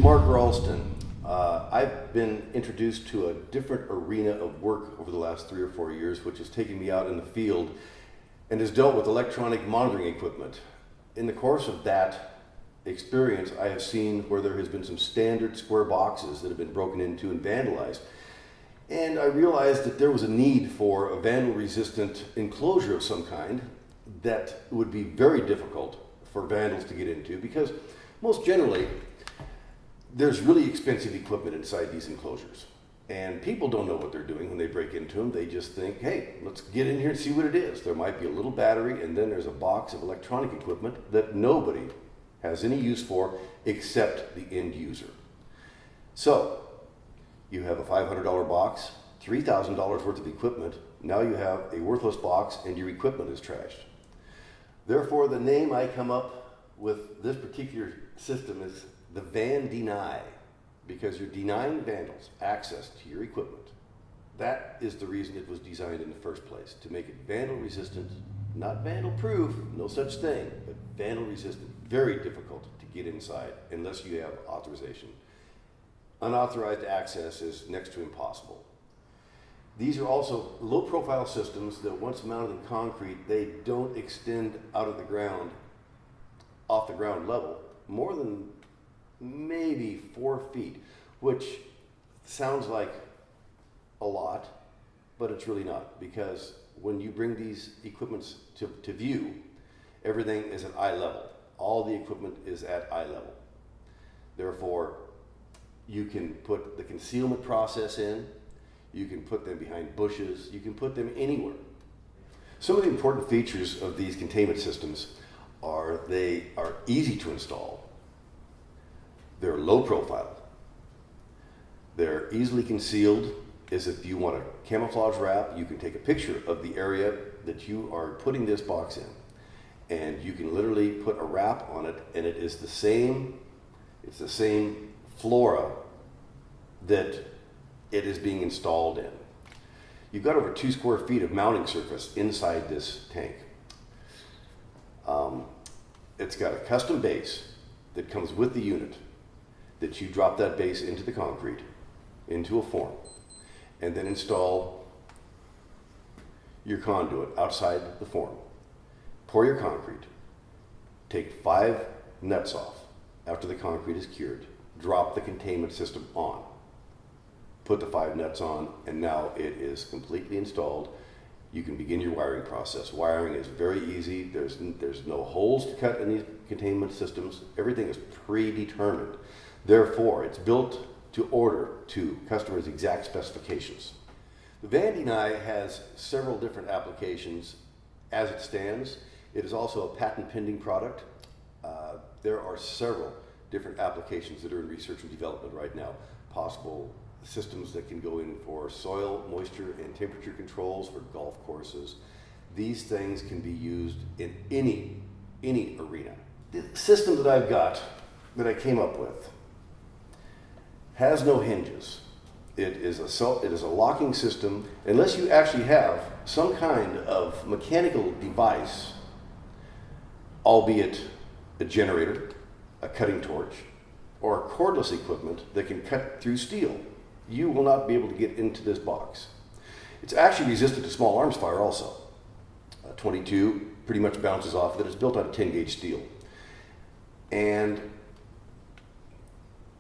Mark RALSTIN. I've been introduced to a different arena of work over the last 3 or 4 years, which has taken me out in the field and has dealt with electronic monitoring equipment. In the course of that experience, I have seen where there has been some standard square boxes that have been broken into and vandalized. And I realized that there was a need for a vandal-resistant enclosure of some kind that would be very difficult for vandals to get into, because most generally, there's really expensive equipment inside these enclosures. And people don't know what they're doing when they break into them. They just think, hey, let's get in here and see what it is. There might be a little battery, and then there's a box of electronic equipment that nobody has any use for except the end user. So, you have a $500 box, $3,000 worth of equipment. Now you have a worthless box and your equipment is trashed. Therefore, the name I come up with this particular system is the VanDeny, because you're denying vandals access to your equipment. That is the reason it was designed in the first place, to make it vandal resistant, not vandal proof, no such thing, but vandal resistant. Very difficult to get inside unless you have authorization. Unauthorized access is next to impossible. These are also low profile systems that once mounted in concrete, they don't extend out of the ground, off the ground level, more than maybe 4 feet, which sounds like a lot, but it's really not, because when you bring these equipments to view, everything is at eye level. All the equipment is at eye level. Therefore, you can put the concealment process in, you can put them behind bushes, you can put them anywhere. Some of the important features of these containment systems are they are easy to install, they're low profile, they're easily concealed, as if you want a camouflage wrap, you can take a picture of the area that you are putting this box in, and you can literally put a wrap on it, and it is the same, it's the same flora that it is being installed in. You've got over 2 square feet of mounting surface inside this tank. It's got a custom base that comes with the unit, that you drop that base into the concrete, into a form, and then install your conduit outside the form. Pour your concrete, take 5 nuts off after the concrete is cured, drop the containment system on, put the 5 nuts on, and now it is completely installed. You can begin your wiring process. Wiring is very easy. There's no holes to cut in these containment systems. Everything is predetermined. Therefore, it's built to order to customers' exact specifications. The VanDeny has several different applications as it stands. It is also a patent pending product. There are several different applications that are in research and development right now. Possible systems that can go in for soil, moisture, and temperature controls for golf courses. These things can be used in any arena. The system that I've got, that I came up with, has no hinges. It is a locking system, unless you actually have some kind of mechanical device, albeit a generator, a cutting torch, or cordless equipment that can cut through steel. You will not be able to get into this box. It's actually resistant to small arms fire also. 22 pretty much bounces off of it. It's built out of 10 gauge steel. And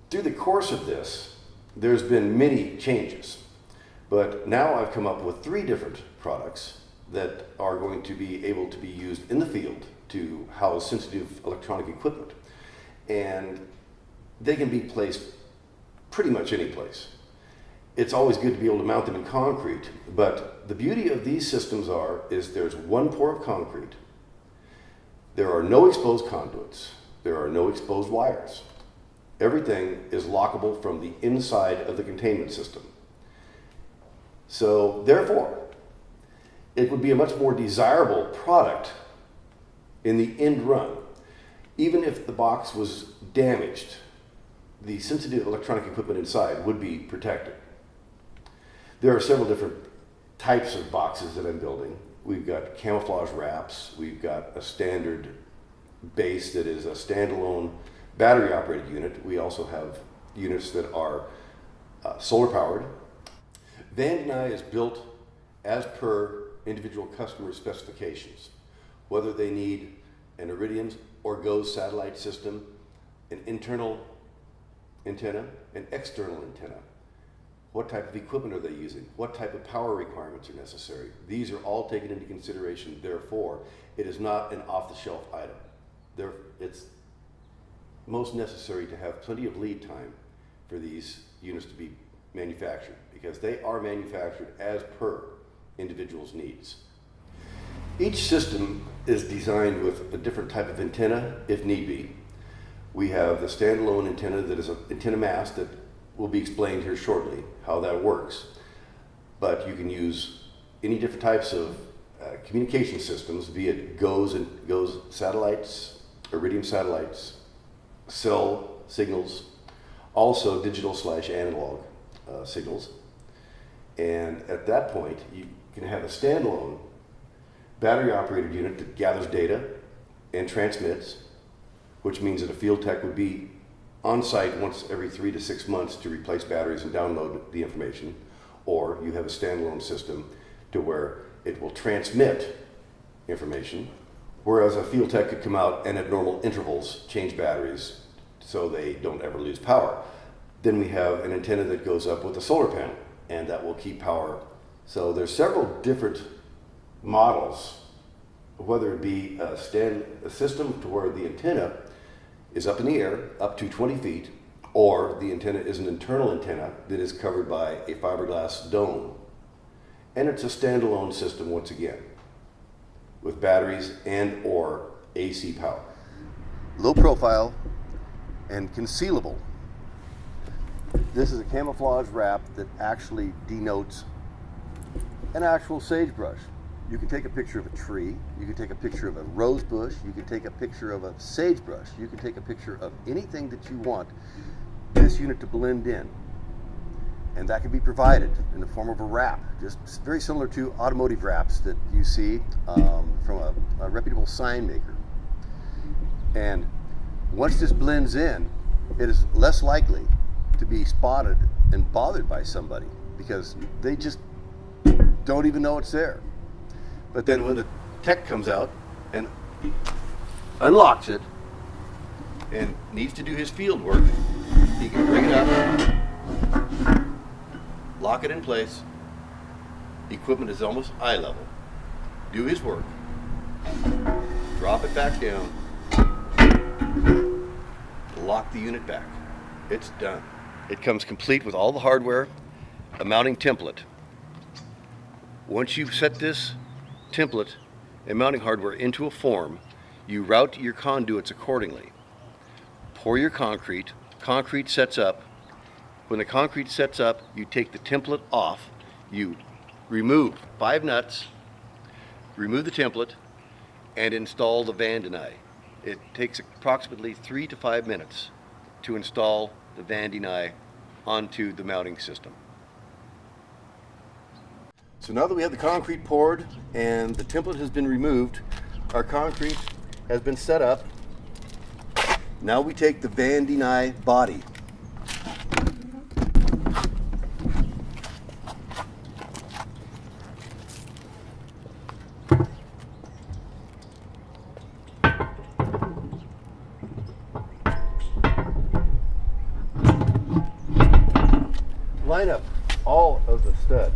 through the course of this, there's been many changes. But now I've come up with 3 different products that are going to be able to be used in the field to house sensitive electronic equipment. And they can be placed pretty much any place. It's always good to be able to mount them in concrete, but the beauty of these systems is there's 1 pour of concrete. There are no exposed conduits. There are no exposed wires. Everything is lockable from the inside of the containment system. So therefore, it would be a much more desirable product in the end run. Even if the box was damaged, the sensitive electronic equipment inside would be protected. There are several different types of boxes that I'm building. We've got camouflage wraps. We've got a standard base that is a standalone battery operated unit. We also have units that are solar powered. VanDeny is built as per individual customer specifications, whether they need an Iridium or GOES satellite system, an internal antenna, an external antenna. What type of equipment are they using? What type of power requirements are necessary? These are all taken into consideration. Therefore, it is not an off-the-shelf item. It's most necessary to have plenty of lead time for these units to be manufactured, because they are manufactured as per individuals' needs. Each system is designed with a different type of antenna if need be. We have the standalone antenna that is an antenna mast that will be explained here shortly how that works. But you can use any different types of communication systems, be it GOES satellites, Iridium satellites, cell signals, also digital/analog signals. And at that point, you can have a standalone battery-operated unit that gathers data and transmits, which means that a field tech would be on site once every 3 to 6 months to replace batteries and download the information. Or you have a standalone system to where it will transmit information, whereas a field tech could come out and at normal intervals change batteries so they don't ever lose power. Then we have an antenna that goes up with a solar panel, and that will keep power. So there's several different models, whether it be a system to where the antenna is up in the air up to 20 feet, or the antenna is an internal antenna that is covered by a fiberglass dome. And it's a standalone system once again, with batteries and or AC power. Low profile and concealable. This is a camouflage wrap that actually denotes an actual sagebrush. You can take a picture of a tree, you can take a picture of a rose bush, you can take a picture of a sagebrush, you can take a picture of anything that you want this unit to blend in. And that can be provided in the form of a wrap, just very similar to automotive wraps that you see from a reputable sign maker. And once this blends in, it is less likely to be spotted and bothered by somebody, because they just don't even know it's there. But then when the tech comes out and unlocks it and needs to do his field work, he can bring it up, lock it in place. Equipment is almost eye level. Do his work, drop it back down, lock the unit back. It's done. It comes complete with all the hardware, a mounting template. Once you've set this template and mounting hardware into a form, you route your conduits accordingly. Pour your concrete. Concrete sets up. When the concrete sets up, you take the template off. You remove 5 nuts, remove the template, and install the VanDeny. It takes approximately 3 to 5 minutes to install the VanDeny onto the mounting system. So now that we have the concrete poured and the template has been removed, our concrete has been set up. Now we take the VanDeny body. Line up all of the studs.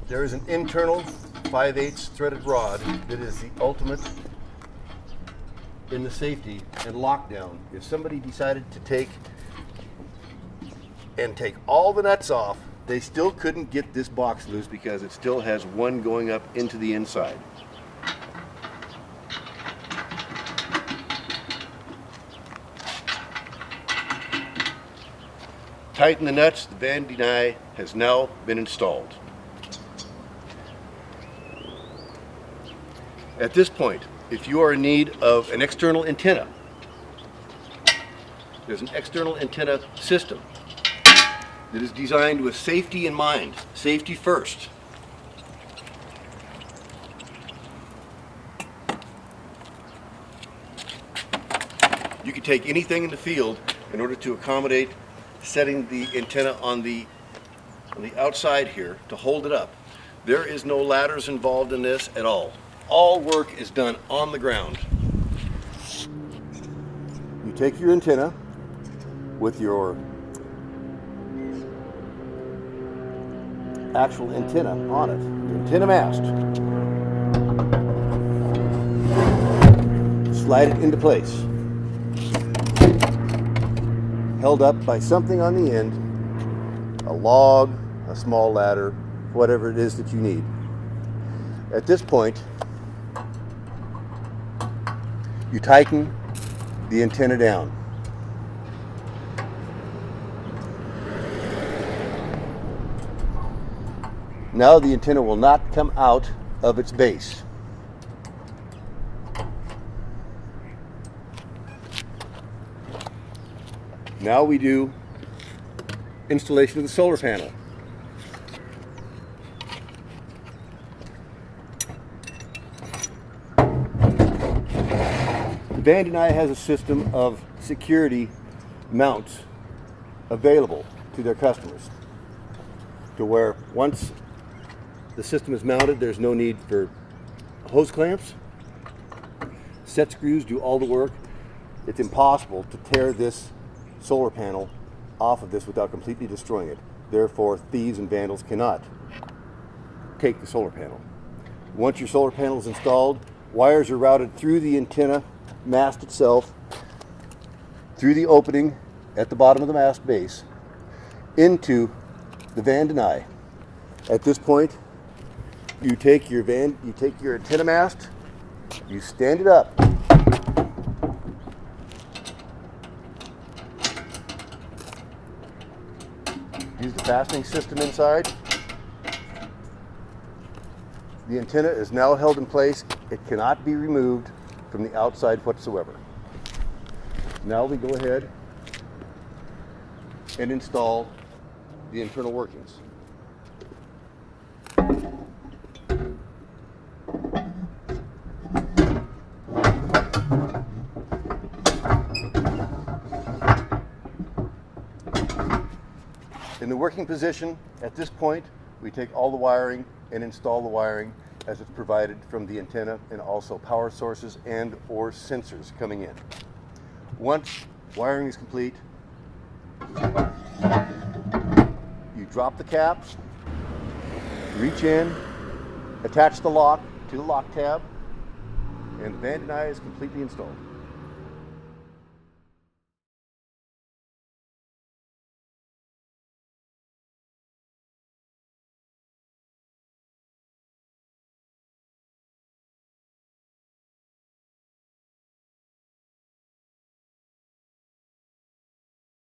There is an internal 5/8 threaded rod that is the ultimate in the safety and lockdown. If somebody decided to take all the nuts off, they still couldn't get this box loose because it still has one going up into the inside. Tighten the nuts. The VanDeny has now been installed. At this point, if you are in need of an external antenna, there's an external antenna system that is designed with safety in mind. Safety first. You can you take anything in the field in order to accommodate setting the antenna on the outside here to hold it up, there is no ladders involved in this at all. All work is done on the ground. You take your antenna with your actual antenna on it, your antenna mast. Slide it into place. Held up by something on the end, a log, a small ladder, whatever it is that you need. At this point, you tighten the antenna down. Now the antenna will not come out of its base. Now we do installation of the solar panel. VanDeny has a system of security mounts available to their customers, to where once the system is mounted, there's no need for hose clamps. Set screws do all the work. It's impossible to tear this solar panel off of this without completely destroying it. Therefore, thieves and vandals cannot take the solar panel. Once your solar panel is installed, wires are routed through the antenna mast itself, through the opening at the bottom of the mast base, into the VanDeny. At this point, you take your antenna mast, you stand it up. Use the fastening system inside. The antenna is now held in place. It cannot be removed from the outside whatsoever. Now we go ahead and install the internal workings. In the working position, at this point, we take all the wiring and install the wiring as it's provided from the antenna, and also power sources and or sensors coming in. Once wiring is complete, you drop the caps, reach in, attach the lock to the lock tab, and the VanDeny is completely installed.